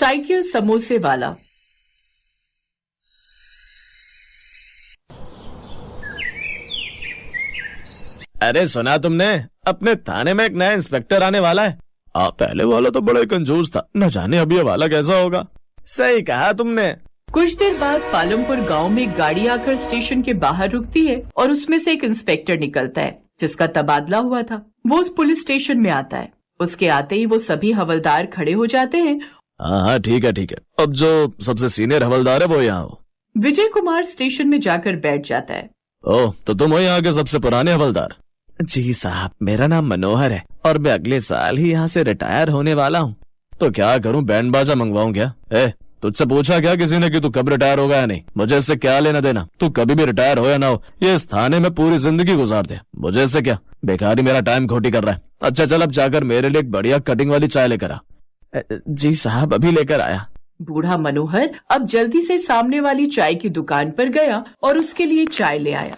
Cycle समोसे वाला। अरे सुना तुमने, अपने थाने में एक नया इंस्पेक्टर आने वाला है। पहले वाला तो बड़ा कंजूस था, न जाने अब ये वाला कैसा होगा। सही कहा तुमने। कुछ देर बाद पालमपुर गांव में गाड़ी आकर स्टेशन के बाहर रुकती है और उसमें से एक इंस्पेक्टर निकलता है जिसका तबादला हुआ था। वो उस पुलिस स्टेशन में आता है। उसके आते ही वो सभी हवलदार खड़े हो जाते हैं। हाँ ठीक है। अब जो सबसे सीनियर हवलदार है वो यहाँ हो। विजय कुमार स्टेशन में जाकर बैठ जाता है। ओह, तो तुम हो यहाँ के सबसे पुराने हवलदार? जी साहब, मेरा नाम मनोहर है और मैं अगले साल ही यहाँ से रिटायर होने वाला हूँ। तो क्या करूँ, बैंड बाजा मंगवाऊँ क्या? तुझसे पूछा क्या किसी ने कि तू कब रिटायर होगा या नहीं? मुझे इससे क्या लेना देना? तू कभी भी रिटायर हो या ना हो, ये इस थाने में पूरी जिंदगी गुजार दे, मुझे इससे क्या? बेकार ही मेरा टाइम खोटी कर रहा है। अच्छा चल, अब जाकर मेरे लिए एक बढ़िया कटिंग वाली चाय लेकर आ। जी साहब, अभी लेकर आया। बूढ़ा मनोहर अब जल्दी से सामने वाली चाय की दुकान पर गया और उसके लिए चाय ले आया।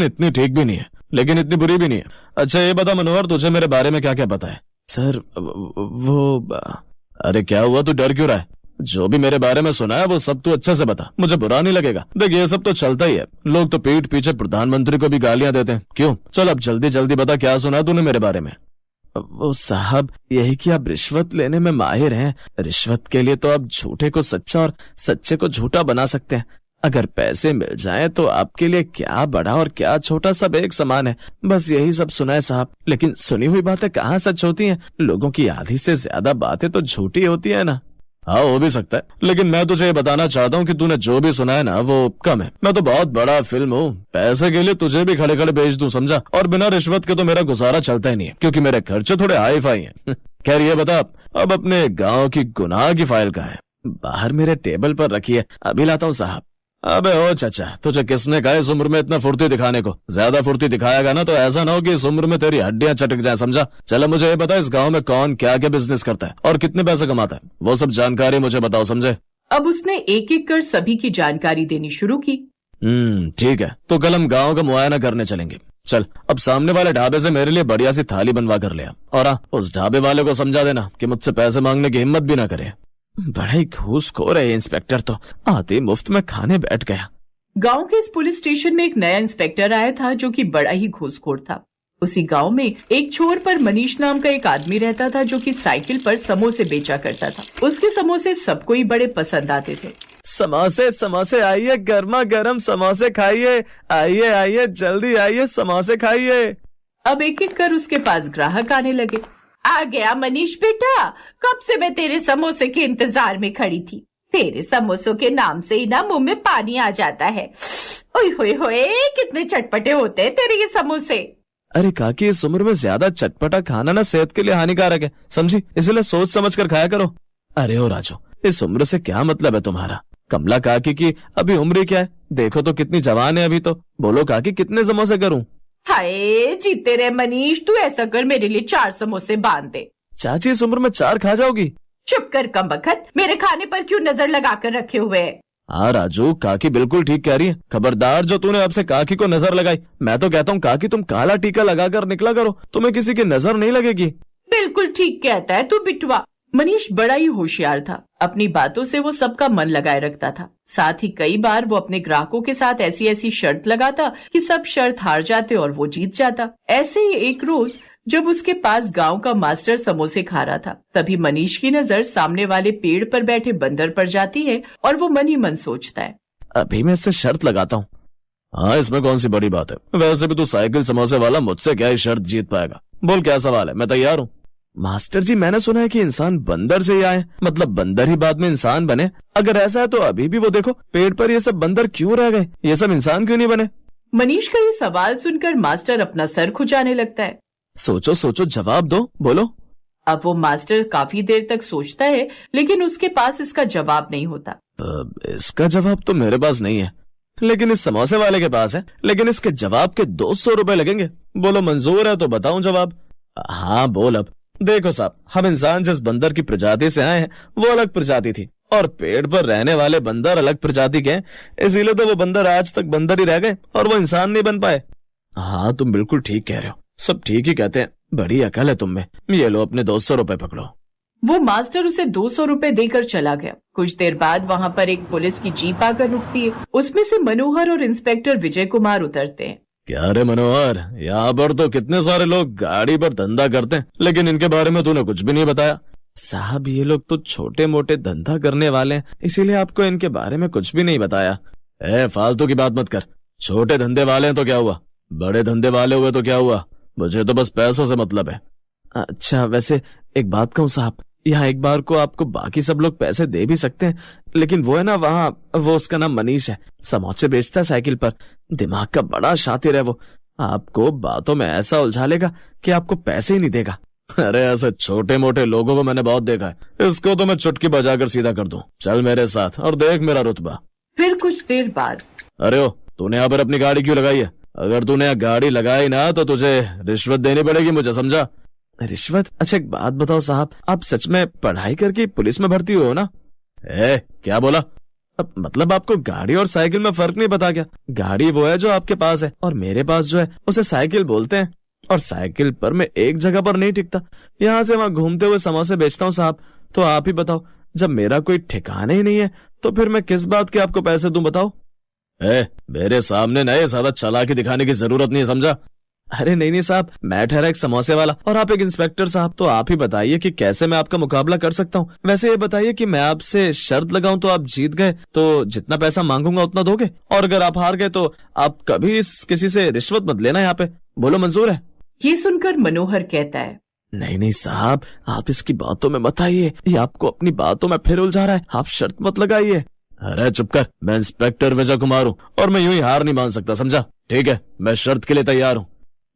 इतनी ठीक भी नहीं है, लेकिन इतनी बुरी भी नहीं है। अच्छा ये बता मनोहर, तुझे मेरे बारे में क्या क्या पता है? सर वो अरे क्या हुआ, तू डर क्यों रहा है? जो भी मेरे बारे में सुना है वो सब तू अच्छे से बता, मुझे बुरा नहीं लगेगा। देख ये सब तो चलता ही है, लोग तो पीठ पीछे प्रधानमंत्री को भी गालियां देते हैं। क्यों? चल अब जल्दी जल्दी बता, क्या सुना तूने मेरे बारे में? वो साहब, यही कि आप रिश्वत लेने में माहिर हैं। रिश्वत के लिए तो आप झूठे को सच्चा और सच्चे को झूठा बना सकते हैं। अगर पैसे मिल जाएं तो आपके लिए क्या बड़ा और क्या छोटा सब एक समान है। बस यही सब सुना है साहब, लेकिन सुनी हुई बातें कहाँ सच होती हैं? लोगों की आधी से ज्यादा बातें तो झूठी होती है ना। हाँ हो भी सकता है, लेकिन मैं तुझे ये बताना चाहता हूँ कि तूने जो भी सुना है ना वो कम है। मैं तो बहुत बड़ा फिल्म हूँ, पैसे के लिए तुझे भी खड़े खड़े बेच दूं, समझा? और बिना रिश्वत के तो मेरा गुजारा चलता ही नहीं है, क्योंकि मेरे खर्चे थोड़े हाई फाई हैं। खैर ये बता, अब अपने गाँव की गुनाह की फाइल कहाँ है? बाहर मेरे टेबल पर रखी है, अभी लाता हूँ साहब। अबे ओ चाचा, तुझे किसने कहा इस उम्र में इतना फुर्ती दिखाने को? ज्यादा फुर्ती दिखाएगा ना तो ऐसा ना हो कि इस उम्र में तेरी हड्डियां चटक जाए, समझा? चलो मुझे ये बता, इस गांव में कौन क्या क्या बिजनेस करता है और कितने पैसे कमाता है, वो सब जानकारी मुझे बताओ, समझे? अब उसने एक एक कर सभी की जानकारी देनी शुरू की। ठीक है, तो कल हम गाँव का मुआयना करने चलेंगे। चल अब सामने वाले ढाबे से मेरे लिए बढ़िया सी थाली बनवा कर ले आ, और हाँ, उस ढाबे वाले को समझा देना कि मुझसे पैसे मांगने की हिम्मत भी ना करे। बड़ा ही घूसखोर है इंस्पेक्टर, तो आते मुफ्त में खाने बैठ गया। गांव के इस पुलिस स्टेशन में एक नया इंस्पेक्टर आया था जो कि बड़ा ही घूसखोर था। उसी गांव में एक छोर पर मनीष नाम का एक आदमी रहता था जो कि साइकिल पर समोसे बेचा करता था। उसके समोसे सबको ही बड़े पसंद आते थे। समोसे समोसे आइए, गर्मा गर्म समोसे खाइए, आइए आइए जल्दी आइए, समोसे खाइए। अब एक एक कर उसके पास ग्राहक आने लगे। आ गया मनीष बेटा, कब से मैं तेरे समोसे के इंतजार में खड़ी थी। तेरे समोसों के नाम से ही ना मुंह में पानी आ जाता है। ओए होए होए, कितने चटपटे होते हैं तेरे ये समोसे। अरे काकी, इस उम्र में ज्यादा चटपटा खाना ना सेहत के लिए हानिकारक है, समझी? इसलिए सोच समझ कर खाया करो। अरे ओ राजू, इस उम्र से क्या मतलब है तुम्हारा? कमला काकी की अभी उम्र क्या है? देखो तो कितनी जवान है अभी तो। बोलो काकी, कितने समोसे करूं? हाय जीते रहे मनीष, तू ऐसा कर, मेरे लिए 4 समोसे बांध दे। चाची, इस उम्र में 4 खा जाओगी? चुप कर कमबख्त, मेरे खाने पर क्यों नजर लगा कर रखे हुए है? हाँ राजू, काकी बिल्कुल ठीक कह रही है। खबरदार जो तूने अब से काकी को नजर लगाई। मैं तो कहता हूँ काकी, तुम काला टीका लगाकर निकला करो, तुम्हें किसी की नजर नहीं लगेगी। बिल्कुल ठीक कहता है तू बिटवा। मनीष बड़ा ही होशियार था। अपनी बातों से वो सबका मन लगाए रखता था। साथ ही कई बार वो अपने ग्राहकों के साथ ऐसी ऐसी शर्त लगाता कि सब शर्त हार जाते और वो जीत जाता। ऐसे ही एक रोज जब उसके पास गांव का मास्टर समोसे खा रहा था, तभी मनीष की नजर सामने वाले पेड़ पर बैठे बंदर पर जाती है और वो मन ही मन सोचता है, अभी मैं इससे शर्त लगाता हूँ। हाँ, इसमें कौन सी बड़ी बात है? वैसे भी तू साइकिल समोसे वाला, मुझसे क्या ही शर्त जीत पाएगा? बोल क्या सवाल है, मैं तैयार हूँ। मास्टर जी, मैंने सुना है कि इंसान बंदर से ही आए, मतलब बंदर ही बाद में इंसान बने। अगर ऐसा है तो अभी भी वो देखो, पेड़ पर ये सब बंदर क्यों रह गए? ये सब इंसान क्यों नहीं बने? मनीष का ये सवाल सुनकर मास्टर अपना सर खुजाने लगता है। सोचो सोचो, जवाब दो, बोलो। अब वो मास्टर काफी देर तक सोचता है, लेकिन उसके पास इसका जवाब नहीं होता। इसका जवाब तो मेरे पास नहीं है, लेकिन इस समोसे वाले के पास है। लेकिन इसके जवाब के 200 रुपए लगेंगे। बोलो मंजूर है तो बताऊं जवाब? हाँ बोल। अब देखो साहब, हम इंसान जिस बंदर की प्रजाति से आए हैं वो अलग प्रजाति थी, और पेड़ पर रहने वाले बंदर अलग प्रजाति के हैं। इसीलिए तो वो बंदर आज तक बंदर ही रह गए और वो इंसान नहीं बन पाए। हाँ तुम बिल्कुल ठीक कह रहे हो, सब ठीक ही कहते हैं। बड़ी अकल है तुम में। ये लो अपने 200 रुपए पकड़ो। वो मास्टर उसे 200 रुपए देकर चला गया। कुछ देर बाद वहाँ पर एक पुलिस की जीप आकर रुकती है। उसमें से मनोहर और इंस्पेक्टर विजय कुमार उतरते हैं। क्या रे मनोहर, यहाँ पर तो कितने सारे लोग गाड़ी पर धंधा करते हैं, लेकिन इनके बारे में तूने कुछ भी नहीं बताया। साहब, ये लोग तो छोटे मोटे धंधा करने वाले हैं, इसीलिए आपको इनके बारे में कुछ भी नहीं बताया। फालतू की बात मत कर। छोटे धंधे वाले हैं तो क्या हुआ, बड़े धंधे वाले हुए तो क्या हुआ, मुझे तो बस पैसों से मतलब है। अच्छा, वैसे एक बात कहूँ साहब, यहाँ एक बार को आपको बाकी सब लोग पैसे दे भी सकते हैं, लेकिन वो है ना वहाँ, वो उसका नाम मनीष है, समोसे बेचता है साइकिल पर, दिमाग का बड़ा शातिर है वो। आपको बातों में ऐसा उलझा लेगा कि आपको पैसे ही नहीं देगा। अरे ऐसे छोटे मोटे लोगों को मैंने बहुत देखा है, इसको तो मैं चुटकी बजाकर सीधा कर दूं। चल मेरे साथ और देख मेरा रुतबा। फिर कुछ देर बाद, अरे ओ, तूने यहाँ पर अपनी गाड़ी क्यों लगाई है? अगर तूने यहाँ गाड़ी लगाई ना तो तुझे रिश्वत देनी पड़ेगी, मुझे समझा? रिश्वत? अच्छा एक बात बताओ साहब, आप सच में पढ़ाई करके पुलिस में भर्ती हुए हो ना? क्या बोला? अब मतलब आपको गाड़ी और साइकिल में फर्क नहीं पता क्या? गाड़ी वो है जो आपके पास है और मेरे पास जो है उसे साइकिल बोलते हैं। और साइकिल पर मैं एक जगह पर नहीं टिकता, यहाँ से वहाँ घूमते हुए समोसे बेचता हूँ साहब। तो आप ही बताओ, जब मेरा कोई ठिकाना ही नहीं है तो फिर मैं किस बात के आपको पैसे दूं, बताओ? मेरे सामने नए ज्यादा चालाकी दिखाने की जरूरत नहीं है, समझा? अरे नहीं साहब, मैं ठहरा एक समोसे वाला और आप एक इंस्पेक्टर साहब, तो आप ही बताइए कि कैसे मैं आपका मुकाबला कर सकता हूँ। वैसे ये बताइए कि मैं आपसे शर्त लगाऊं तो आप जीत गए तो जितना पैसा मांगूंगा उतना दोगे, और अगर आप हार गए तो आप कभी किसी से रिश्वत मत लेना यहाँ पे। बोलो मंजूर है? ये सुनकर मनोहर कहता है, नहीं साहब, आप इसकी बातों में मत आइए, ये आपको अपनी बातों में फिर उलझा रहा है, आप शर्त मत लगाइए। अरे चुप कर, मैं इंस्पेक्टर विजय कुमार हूँ और मैं यूं ही हार नहीं मान सकता, समझा? ठीक है, मैं शर्त के लिए तैयार हूँ,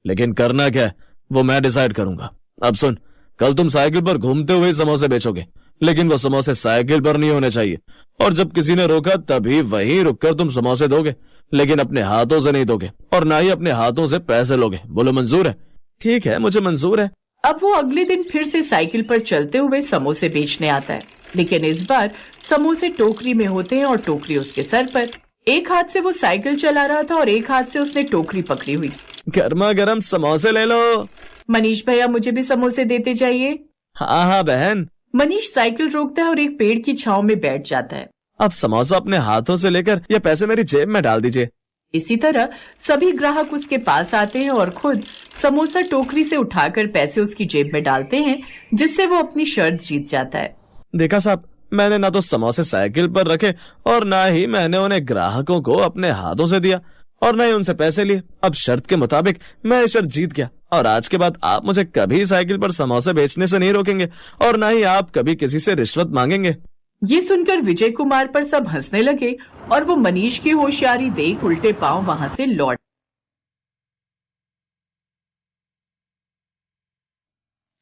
लेकिन करना क्या है वो मैं डिसाइड करूंगा। अब सुन, कल तुम साइकिल पर घूमते हुए समोसे बेचोगे, लेकिन वो समोसे साइकिल पर नहीं होने चाहिए, और जब किसी ने रोका तभी वहीं रुककर तुम समोसे दोगे, लेकिन अपने हाथों से नहीं दोगे और ना ही अपने हाथों से पैसे लोगे। बोलो मंजूर है? ठीक है, मुझे मंजूर है। अब वो अगले दिन फिर से साइकिल पर चलते हुए समोसे बेचने आता है, लेकिन इस बार समोसे टोकरी में होते हैं और टोकरी उसके सर पर। एक हाथ से वो साइकिल चला रहा था और एक हाथ से उसने टोकरी पकड़ी हुई। गर्मा गर्म समोसे ले लो। मनीष भैया, मुझे भी समोसे देते जाइए। हाँ बहन। मनीष साइकिल रोकता है और एक पेड़ की छांव में बैठ जाता है। अब समोसा अपने हाथों से लेकर ये पैसे मेरी जेब में डाल दीजिए। इसी तरह सभी ग्राहक उसके पास आते हैं और खुद समोसा टोकरी से उठाकर पैसे उसकी जेब में डालते हैं, जिससे वो अपनी शर्त जीत जाता है। देखा साहब, मैंने ना तो समोसे साइकिल पर रखे और ना ही मैंने उन्हें ग्राहकों को अपने हाथों से दिया और ना ही उनसे पैसे लिए। अब शर्त के मुताबिक मैं शर्त जीत गया और आज के बाद आप मुझे कभी साइकिल पर समोसे बेचने से नहीं रोकेंगे और ना ही आप कभी किसी से रिश्वत मांगेंगे। ये सुनकर विजय कुमार पर सब हंसने लगे और वो मनीष की होशियारी देख उल्टे पांव वहां से लौट।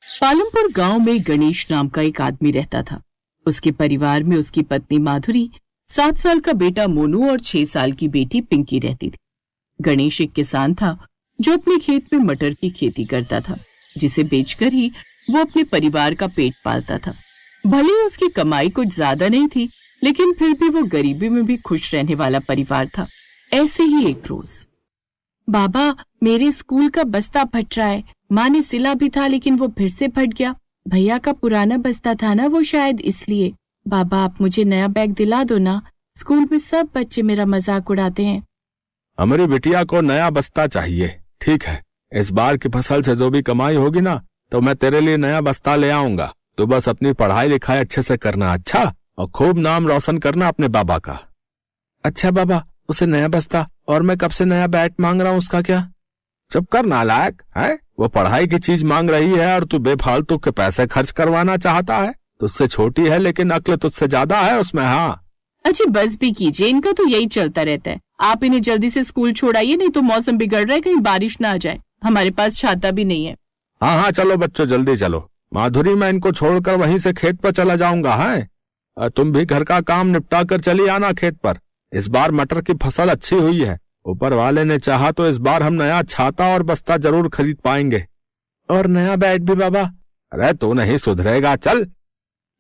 पालमपुर गांव में गणेश नाम का एक आदमी रहता था। उसके परिवार में उसकी पत्नी माधुरी, 7 साल का बेटा मोनू और 6 साल की बेटी पिंकी रहती थी। गणेश एक किसान था जो अपने खेत में मटर की खेती करता था, जिसे बेचकर ही वो अपने परिवार का पेट पालता था। भले ही उसकी कमाई कुछ ज्यादा नहीं थी, लेकिन फिर भी वो गरीबी में भी खुश रहने वाला परिवार था। ऐसे ही एक रोज, बाबा मेरे स्कूल का बस्ता फट रहा है। माँ ने सिला भी था लेकिन वो फिर से फट गया। भैया का पुराना बस्ता था ना, वो शायद इसलिए। बाबा आप मुझे नया बैग दिला दो ना, स्कूल में सब बच्चे मेरा मजाक उड़ाते हैं। हमारी बिटिया को नया बस्ता चाहिए। ठीक है, इस बार की फसल से जो भी कमाई होगी ना तो मैं तेरे लिए नया बस्ता ले आऊंगा। तो बस अपनी पढ़ाई लिखाई अच्छे से करना, अच्छा, और खूब नाम रोशन करना अपने बाबा का। अच्छा बाबा, उसे नया बस्ता और मैं कब से नया बैट मांग रहा हूँ उसका क्या? चुप कर नालायक, है वो पढ़ाई की चीज मांग रही है और तू बेफालतू के पैसे खर्च करवाना चाहता है। तुझसे छोटी है लेकिन अक्ल तुझसे ज्यादा है उसमें। हाँ अच्छा बस भी कीजिए, इनका तो यही चलता रहता है। आप इन्हें जल्दी से स्कूल छोड़ाइए, नहीं तो मौसम बिगड़ रहा है, कहीं बारिश ना आ जाए। हमारे पास छाता भी नहीं है। हाँ चलो बच्चों जल्दी चलो। माधुरी, मैं इनको छोड़कर वहीं से खेत पर चला जाऊंगा। है तुम भी घर का काम निपटा कर चली आना खेत पर। इस बार मटर की फसल अच्छी हुई है, ऊपर वाले ने चाहा तो इस बार हम नया छाता और बस्ता जरूर खरीद पाएंगे। और नया बैट भी बाबा। अरे तू नहीं सुधरेगा, चल।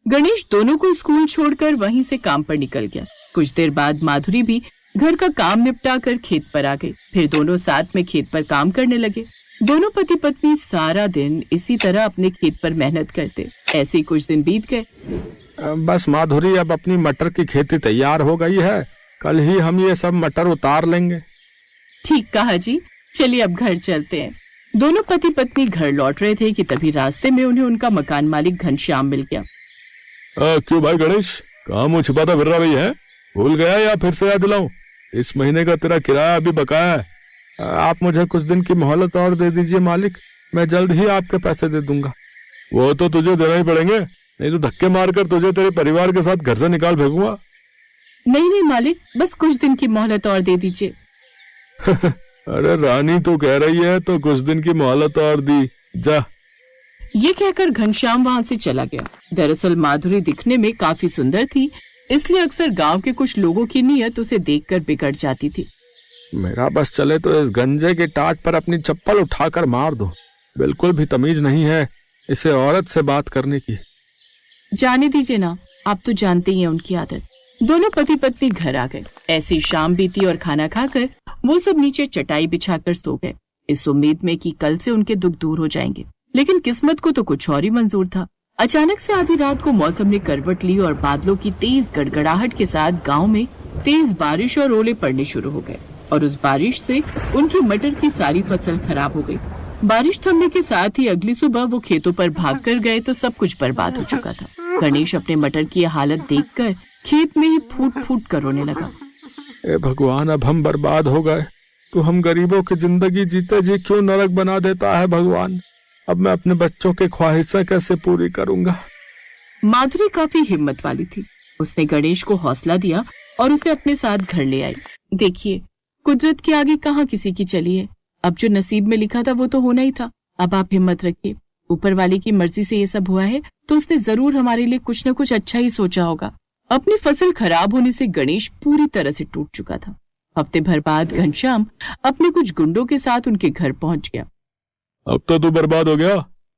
गणेश दोनों को स्कूल छोड़कर वहीं से काम पर निकल गया। कुछ देर बाद माधुरी भी घर का काम निपटा कर खेत पर आ गई। फिर दोनों साथ में खेत पर काम करने लगे। दोनों पति पत्नी सारा दिन इसी तरह अपने खेत पर मेहनत करते। ऐसे ही कुछ दिन बीत गए। बस माधुरी, अब अपनी मटर की खेती तैयार हो गई है, कल ही हम ये सब मटर उतार लेंगे। ठीक कहा जी, चलिए अब घर चलते हैं। दोनों पति पत्नी घर लौट रहे थे कि तभी रास्ते में उन्हें उनका मकान मालिक घनश्याम मिल गया। क्यों भाई गणेश, कहाँ मुँह छिपाता फिर रहा भाई है? भूल गया या फिर से याद दिलाऊं? इस महीने का तेरा किराया अभी बकाया है। आप मुझे कुछ दिन की मोहलत और दे दीजिए मालिक, मैं जल्द ही आपके पैसे दे दूंगा। वो तो तुझे देना ही पड़ेंगे, नहीं तो धक्के मारकर तुझे तेरे परिवार के साथ घर से निकाल फेंकूंगा। नहीं मालिक, बस कुछ दिन की मोहलत और दे दीजिए। अरे रानी तू कह रही है तो कुछ दिन की मोहलत और दी जा। ये कहकर घनश्याम वहाँ से चला गया। दरअसल माधुरी दिखने में काफी सुंदर थी, इसलिए अक्सर गांव के कुछ लोगों की नीयत उसे देखकर बिगड़ जाती थी। मेरा बस चले तो इस गंजे के टाट पर अपनी चप्पल उठाकर मार दो। बिल्कुल भी तमीज नहीं है इसे औरत से बात करने की। जाने दीजिए ना, आप तो जानते ही हैं उनकी आदत। दोनों पति पत्नी घर आ गए। ऐसी शाम बीती और खाना खाकर वो सब नीचे चटाई बिछाकर सो गए, इस उम्मीद में कि कल से उनके दुख दूर हो जाएंगे। लेकिन किस्मत को तो कुछ और ही मंजूर था। अचानक से आधी रात को मौसम ने करवट ली और बादलों की तेज गड़गड़ाहट के साथ गांव में तेज बारिश और ओले पड़ने शुरू हो गए और उस बारिश से उनकी मटर की सारी फसल खराब हो गई। बारिश थमने के साथ ही अगली सुबह वो खेतों पर भागकर गए तो सब कुछ बर्बाद हो चुका था। गणेश अपने मटर की हालत देखकर खेत में ही फूट फूट कर रोने लगा। ए भगवान, अब हम बर्बाद हो गए। तो हम गरीबों की जिंदगी जीते जी क्यों नरक बना देता है भगवान। अब मैं अपने बच्चों की ख्वाहिशें कैसे पूरी करूंगा। माधुरी काफी हिम्मत वाली थी। उसने गणेश को हौसला दिया और उसे अपने साथ घर ले आई। देखिए, कुदरत के आगे कहाँ किसी की चली है। अब जो नसीब में लिखा था वो तो होना ही था। अब आप हिम्मत रखिए, ऊपर वाले की मर्जी से ये सब हुआ है तो उसने जरूर हमारे लिए कुछ न कुछ अच्छा ही सोचा होगा। अपनी फसल खराब होने से गणेश पूरी तरह से टूट चुका था। हफ्ते भर बाद घनश्याम अपने कुछ गुंडों के साथ उनके घर पहुंच गया। अब तो तू बर्बाद हो गया,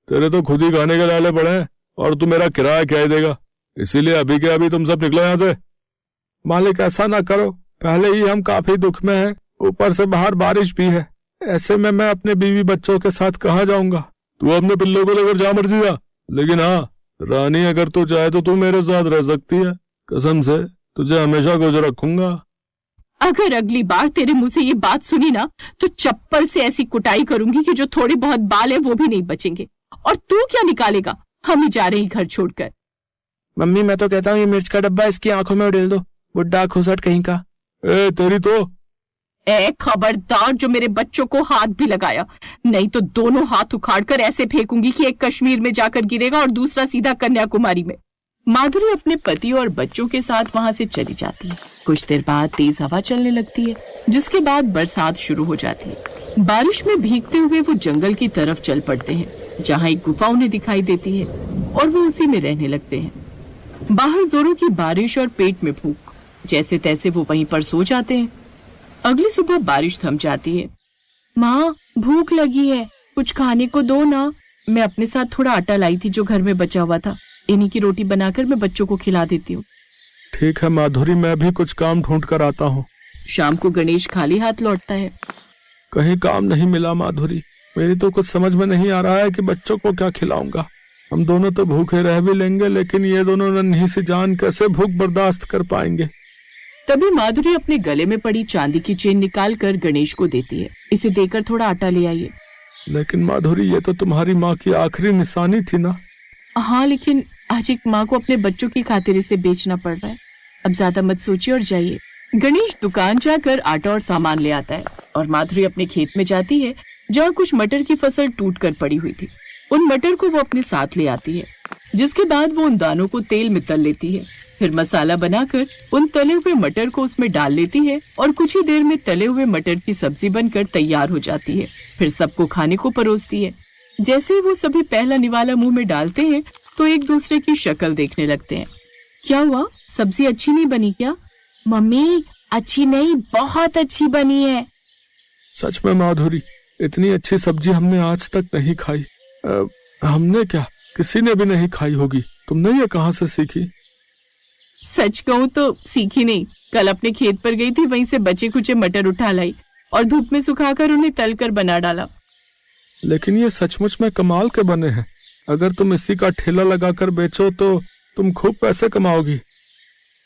तेरे तो खुद ही खाने के लाले पड़े हैं और तू मेरा किराया क्या ही देगा। इसीलिए अभी के अभी तुम सब निकलो यहाँ से। मालिक ऐसा ना करो, पहले ही हम काफी दुख में हैं, ऊपर से बाहर बारिश भी है। ऐसे में मैं अपने बीवी बच्चों के साथ कहाँ जाऊंगा। तू अपने पिल्लों को लेकर जा मर्जी जा, लेकिन हाँ रानी, अगर तू चाहे तो तू मेरे साथ रह सकती है। कसम से तुझे हमेशा कुछ रखूंगा। अगर अगली बार तेरे मुंह से ये बात सुनी ना तो चप्पल से ऐसी कुटाई करूंगी कि जो थोड़े बहुत बाल है वो भी नहीं बचेंगे। और तू क्या निकालेगा, हम ही जा रहे हैं घर छोड़कर। मम्मी, मैं तो कहता हूँ ये मिर्च का डब्बा इसकी आंखों में उड़ेल दो, बुड्ढा खुसट कहीं का। तेरी तो खबरदार, जो मेरे बच्चों को हाथ भी लगाया, नहीं तो दोनों हाथ उखाड़कर ऐसे फेंकूंगी कि एक कश्मीर में जाकर गिरेगा और दूसरा सीधा कन्याकुमारी में। माधुरी अपने पति और बच्चों के साथ वहाँ से चली जाती है। कुछ देर बाद तेज हवा चलने लगती है, जिसके बाद बरसात शुरू हो जाती है। बारिश में भीगते हुए वो जंगल की तरफ चल पड़ते हैं, जहाँ एक गुफा उन्हें दिखाई देती है और वो उसी में रहने लगते हैं। बाहर जोरों की बारिश और पेट में भूख, जैसे तैसे वो वहीं पर सो जाते हैं। अगली सुबह बारिश थम जाती है। माँ, भूख लगी है, कुछ खाने को दो ना। मैं अपने साथ थोड़ा आटा लाई थी जो घर में बचा हुआ था, इन्हीं की रोटी बनाकर मैं बच्चों को खिला देती हूँ। ठीक है माधुरी, मैं भी कुछ काम ढूंढ कर आता हूँ। शाम को गणेश खाली हाथ लौटता है। कहीं काम नहीं मिला माधुरी, मेरी तो कुछ समझ में नहीं आ रहा है कि बच्चों को क्या खिलाऊंगा। हम दोनों तो भूखे रह भी लेंगे, लेकिन ये दोनों नन्ही सी जान कैसे भूख बर्दाश्त कर पाएंगे। तभी माधुरी अपने गले में पड़ी चांदी की चेन निकाल कर गणेश को देती है। इसे देकर थोड़ा आटा ले आइए। लेकिन माधुरी, ये तो तुम्हारी माँ की आखिरी निशानी थी ना। हाँ, लेकिन आज एक माँ को अपने बच्चों की खातिर इसे बेचना पड़ रहा है। अब ज्यादा मत सोचिए और जाइए। गणेश दुकान जाकर आटा और सामान ले आता है और माधुरी अपने खेत में जाती है, जहाँ कुछ मटर की फसल टूट कर पड़ी हुई थी। उन मटर को वो अपने साथ ले आती है, जिसके बाद वो उन दानों को तेल में तल लेती है। फिर मसाला बनाकर उन तले हुए मटर को उसमें डाल लेती है और कुछ ही देर में तले हुए मटर की सब्जी बनकर तैयार हो जाती है। फिर सबको खाने को परोसती है। जैसे ही वो सभी पहला निवाला मुंह में डालते हैं तो एक दूसरे की शक्ल देखने लगते हैं। क्या हुआ, सब्जी अच्छी नहीं बनी क्या? मम्मी, अच्छी नहीं, बहुत अच्छी बनी है। सच में माधुरी, इतनी अच्छी सब्जी हमने आज तक नहीं खाई। हमने क्या, किसी ने भी नहीं खाई होगी। तुमने ये कहाँ से सीखी? सच कहूँ तो सीखी नहीं, कल अपने खेत पर गई थी, वहीं से बचे कुचे मटर उठा लाई और धूप में सुखाकर उन्हें तलकर बना डाला। लेकिन ये सचमुच में कमाल के बने हैं। अगर तुम इसी का ठेला लगाकर बेचो तो तुम खूब पैसे कमाओगी।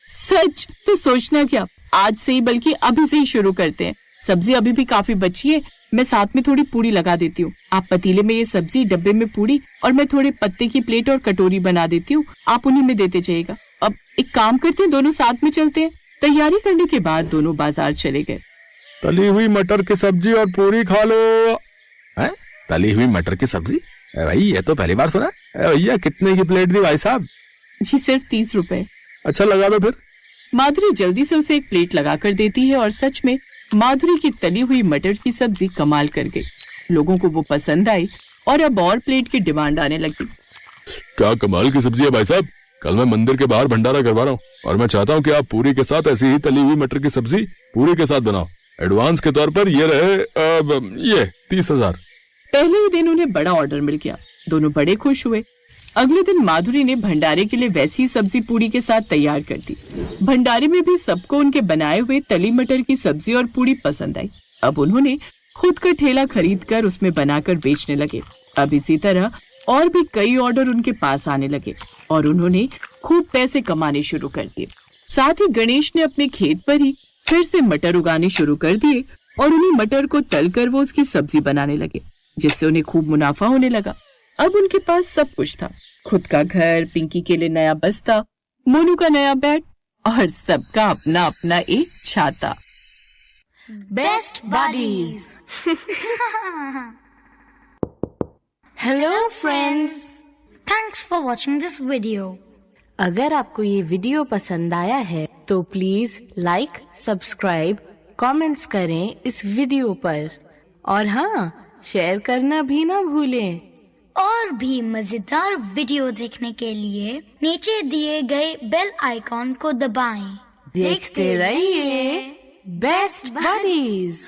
सच? तो सोचना क्या, आज से ही बल्कि अभी से ही शुरू करते हैं। सब्जी अभी भी काफी बची है, मैं साथ में थोड़ी पूड़ी लगा देती हूँ। आप पतीले में ये सब्जी, डब्बे में पूड़ी और मैं थोड़े पत्ते की प्लेट और कटोरी बना देती हूँ, आप उन्हीं में देते जाइएगा। अब एक काम करते हैं, दोनों साथ में चलते हैं। तैयारी करने के बाद दोनों बाजार चले गए। तली हुई मटर की सब्जी और पूरी खा लो। हैं? तली हुई मटर की सब्जी? भाई ये तो पहली बार सुना। भैया कितने की प्लेट दी भाई साहब? जी सिर्फ 30 रुपए। अच्छा लगा दो फिर। माधुरी जल्दी से उसे एक प्लेट लगा कर देती है और सच में माधुरी की तली हुई मटर की सब्जी कमाल कर गई। लोगों को वो पसंद आई और अब और प्लेट की डिमांड आने लगी। क्या कमाल की सब्जी है भाई साहब। कल मैं मंदिर के बाहर भंडारा करवा रहा हूँ और मैं चाहता हूँ कि आप पूरी के साथ ऐसी ही तली हुई मटर की सब्जी पूरी के साथ बनाओ। एडवांस के तौर पर ये रहे ये 30,000। पहले ही दिन उन्हें बड़ा ऑर्डर मिल गया। दोनों बड़े खुश हुए। अगले दिन माधुरी ने भंडारे के लिए वैसी ही सब्जी पूड़ी के साथ तैयार कर दी। भंडारे में भी सबको उनके बनाए हुए तली मटर की सब्जी और पूड़ी पसंद आई। अब उन्होंने खुद का ठेला खरीद कर उसमें बनाकर बेचने लगे। अब इसी तरह और भी कई ऑर्डर उनके पास आने लगे और उन्होंने खूब पैसे कमाने शुरू कर दिए। साथ ही गणेश ने अपने खेत पर ही फिर से मटर उगाने शुरू कर दिए और उन्हीं मटर को तलकर वो उसकी सब्जी बनाने लगे, जिससे उन्हें खूब मुनाफा होने लगा। अब उनके पास सब कुछ था, खुद का घर, पिंकी के लिए नया बस्ता, मोनू का नया बैट और सबका अपना अपना एक छाता। Best buddies. Hello friends, thanks for watching this video. अगर आपको ये वीडियो पसंद आया है तो प्लीज लाइक, सब्सक्राइब, कमेंट्स करें इस वीडियो पर और हाँ, शेयर करना भी ना भूलें। और भी मजेदार वीडियो देखने के लिए नीचे दिए गए बेल आइकॉन को दबाएं। देखते रहिए बेस्ट बडीज।